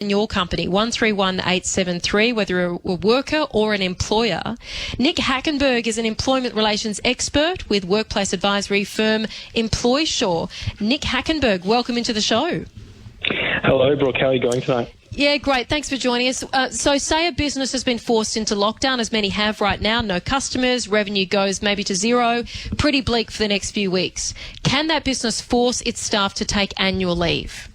in your company, 131873, whether you're a worker or an employer. Nick Hackenberg is an employment relations expert with workplace advisory firm Employsure. Nick Hackenberg, welcome into the show. Hello, Brooke. How are you going tonight? Yeah, great. Thanks for joining us. So say a business has been forced into lockdown, as many have right now, no customers, revenue goes maybe to zero, pretty bleak for the next few weeks. Can that business force its staff to take annual leave?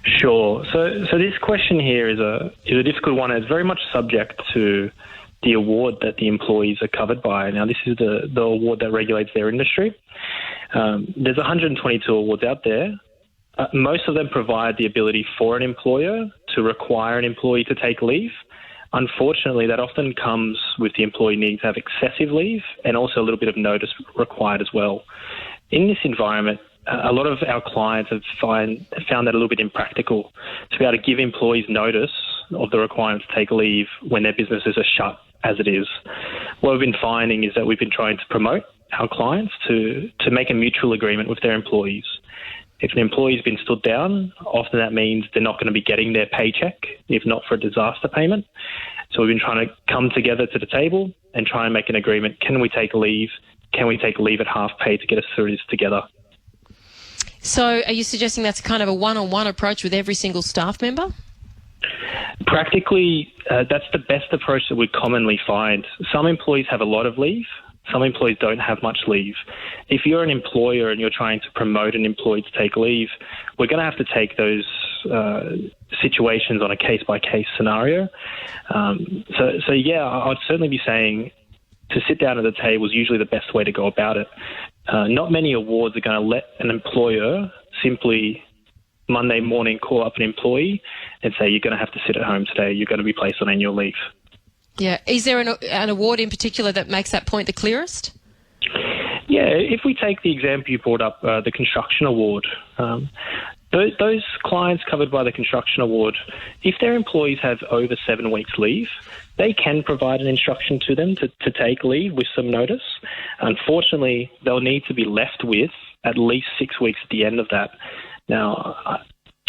Sure. So this question here is a difficult one. It's very much subject to the award that the employees are covered by. Now, this is the award that regulates their industry. There's 122 awards out there. Most of them provide the ability for an employer to require an employee to take leave. Unfortunately, that often comes with the employee needing to have excessive leave and also a little bit of notice required as well. In this environment, a lot of our clients have found that a little bit impractical to be able to give employees notice of the requirement to take leave when their businesses are shut as it is. What we've been finding is that we've been trying to promote our clients to make a mutual agreement with their employees. If an employee's been stood down, often that means they're not going to be getting their paycheck, if not for a disaster payment. So we've been trying to come together to the table and try and make an agreement. Can we take leave? Can we take leave at half pay to get us through this together? So are you suggesting that's kind of a one-on-one approach with every single staff member? Practically, that's the best approach that we commonly find. Some employees have a lot of leave. Some employees don't have much leave. If you're an employer and you're trying to promote an employee to take leave, we're going to have to take those situations on a case-by-case scenario. So yeah, I'd certainly be saying to sit down at the table is usually the best way to go about it. Not many awards are going to let an employer simply Monday morning call up an employee and say, you're going to have to sit at home today, you're going to be placed on annual leave. Yeah. Is there an award in particular that makes that point the clearest? Yeah, if we take the example you brought up, the construction award, those clients covered by the construction award, if their employees have over 7 weeks leave, they can provide an instruction to them to take leave with some notice. Unfortunately, they'll need to be left with at least 6 weeks at the end of that. Now,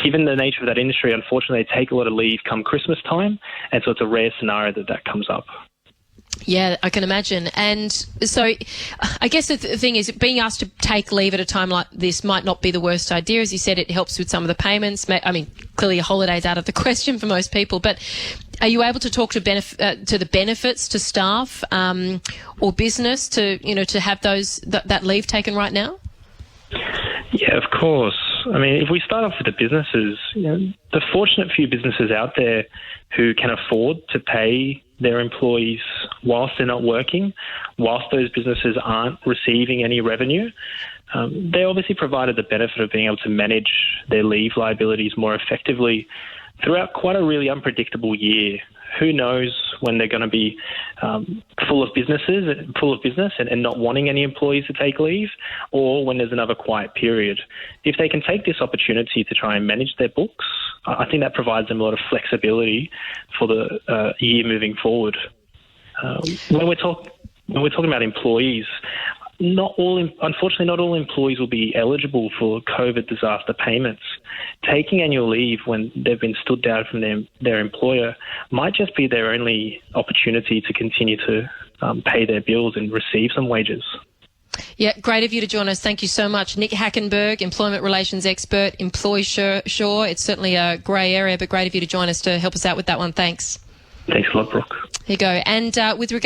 given the nature of that industry, unfortunately, they take a lot of leave come Christmas time, and so it's a rare scenario that comes up. Yeah, I can imagine. And so I guess the thing is, being asked to take leave at a time like this might not be the worst idea. As you said, it helps with some of the payments. I mean, clearly a holiday's out of the question for most people, but are you able to talk to the benefits to staff or business to have that leave taken right now? Yeah, of course. I mean, if we start off with the businesses, the fortunate few businesses out there who can afford to pay their employees whilst they're not working, whilst those businesses aren't receiving any revenue, they obviously provided the benefit of being able to manage their leave liabilities more effectively throughout quite a really unpredictable year. Who knows when they're going to be full of business and not wanting any employees to take leave, or when there's another quiet period. If they can take this opportunity to try and manage their books, I think that provides them a lot of flexibility for the year moving forward. When we're talking about employees, unfortunately, not all employees will be eligible for COVID disaster payments. Taking annual leave when they've been stood down from their employer might just be their only opportunity to continue to pay their bills and receive some wages. Yeah, great of you to join us. Thank you so much. Nick Hackenberg, employment relations expert, Employsure. It's certainly a grey area, but great of you to join us to help us out with that one. Thanks. Thanks a lot, Brooke. Here you go. And with regard